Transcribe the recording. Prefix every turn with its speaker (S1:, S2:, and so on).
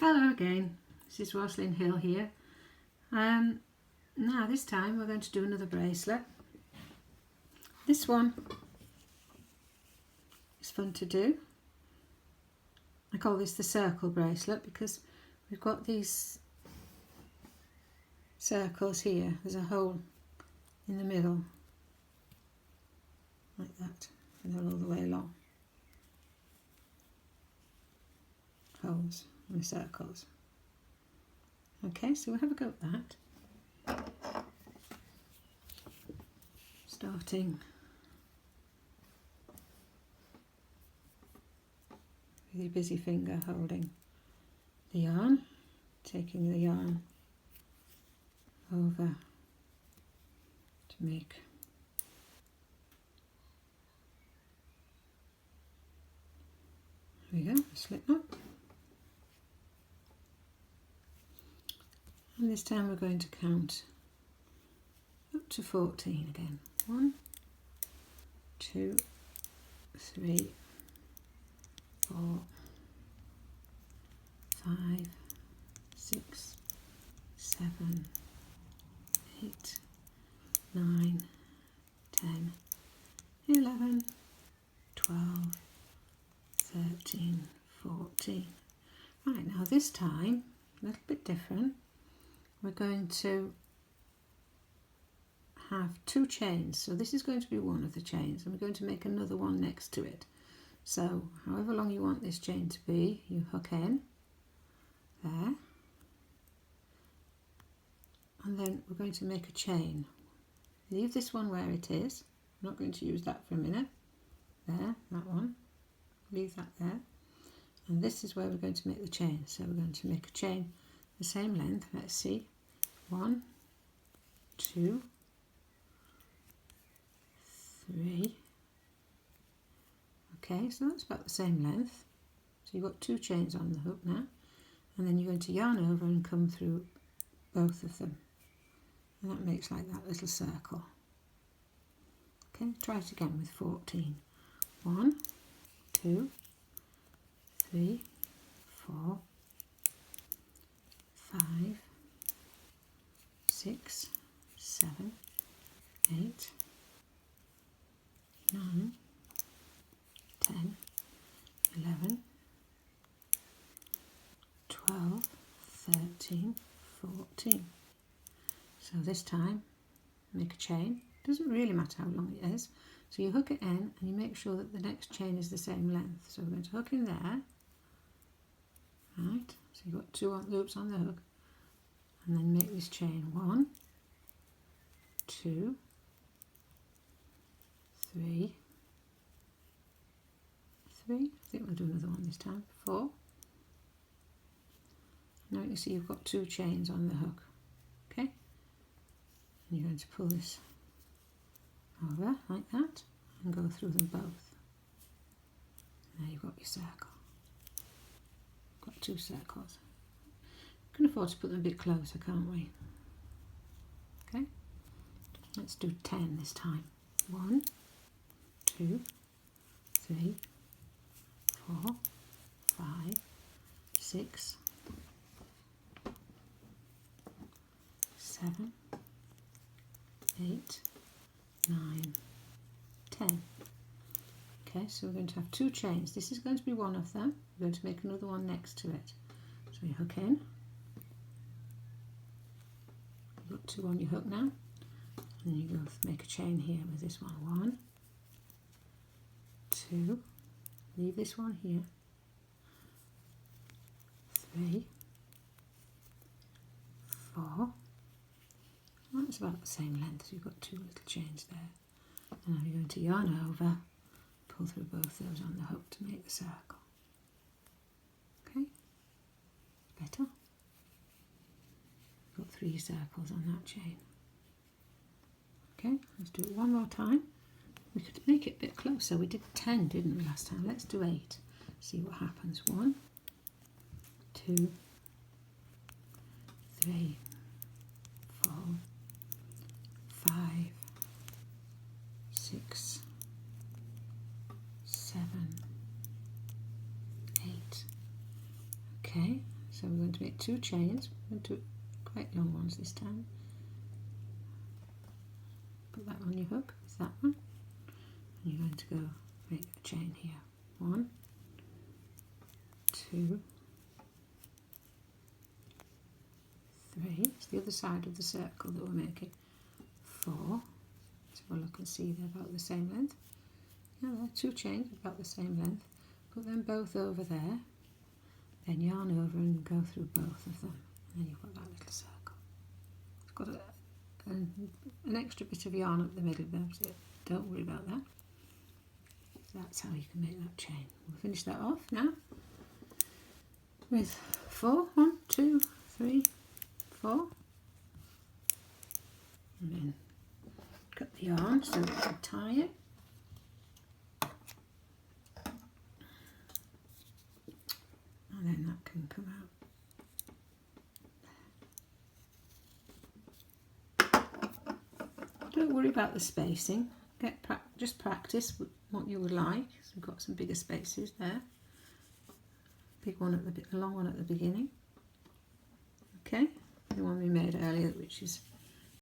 S1: Hello again, this is Roslyn Hill here. Now this time we're going to do another bracelet. This one is fun to do. I call this the circle bracelet because we've got these circles here. There's a hole in the middle, like that, and they're all the way along. Holes and circles. Okay, so we'll have a go at that. Starting with your busy finger holding the yarn, taking the yarn over to make there we go, a slip knot. And this time we're going to count up to 14 again. 1, 2, 3, 4, 5, 6, 7, 8, 9, 10, 11, 12, 13, 14. Right, now this time, a little bit different. We're going to have 2 chains, so this is going to be one of the chains, and we're going to make another one next to it. So however long you want this chain to be, you hook in there, and then we're going to make a chain. Leave this one where it is. I'm not going to use that for a minute. There, that one, leave that there, and this is where we're going to make the chain. So we're going to make a chain the same length. Let's see, 1, 2, 3. Okay, so that's about the same length. So you've got 2 chains on the hook now, and then you're going to yarn over and come through both of them, and that makes like that little circle. Okay, try it again with 14. 1, 2, 3, 4, 5, 6, 7, 8, 9, 10, 11, 12, 13, 14. So this time, make a chain. Doesn't really matter how long it is. So you hook it in and you make sure that the next chain is the same length. So we're going to hook in there. Right, so you've got 2 loops on the hook, and then make this chain 1, 2, 3, 3. I think we'll do another one this time. 4. Now you see you've got 2 chains on the hook. Okay, and you're going to pull this over like that and go through them both. Now you've got your circle. Got 2 circles. We can afford to put them a bit closer, can't we? Okay, let's do 10 this time. 1, 2, 3, 4, 5, 6, 7, 8, 9, 10. Okay, so we're going to have 2 chains. This is going to be one of them. We're going to make another one next to it. So you hook in. You've got 2 on your hook now. And then you go make a chain here with this one. 1, 2, leave this one here. 3, 4. That's about the same length, so you've got 2 little chains there. And now you're going to yarn over, pull through both those on the hook to make the circle. Okay, better. Got 3 circles on that chain. Okay, let's do it one more time. We could make it a bit closer. We did 10, didn't we, last time? Let's do 8. See what happens. 1, 2, 3, 4, 5, 6, 7, 8. Okay, So we're going to make 2 chains. We're going to do quite long ones this time. Put that on your hook with that one, and you're going to go make a chain here. 1, 2, 3. It's the other side of the circle that we're making. 4. So we'll look and see they're about the same length. Yeah, they're 2 chains about the same length. Put them both over there. Then yarn over and go through both of them. And then you've got that little circle. It's got an extra bit of yarn up the middle there, so don't worry about that. That's how you can make that chain. We'll finish that off now with 4. 1, 2, 3, 4. And then cut the yarn so we can tie it. And then that can come out. Don't worry about the spacing. Just practice what you would like. So we've got some bigger spaces there. Big one a long one at the beginning. Okay, the one we made earlier, which is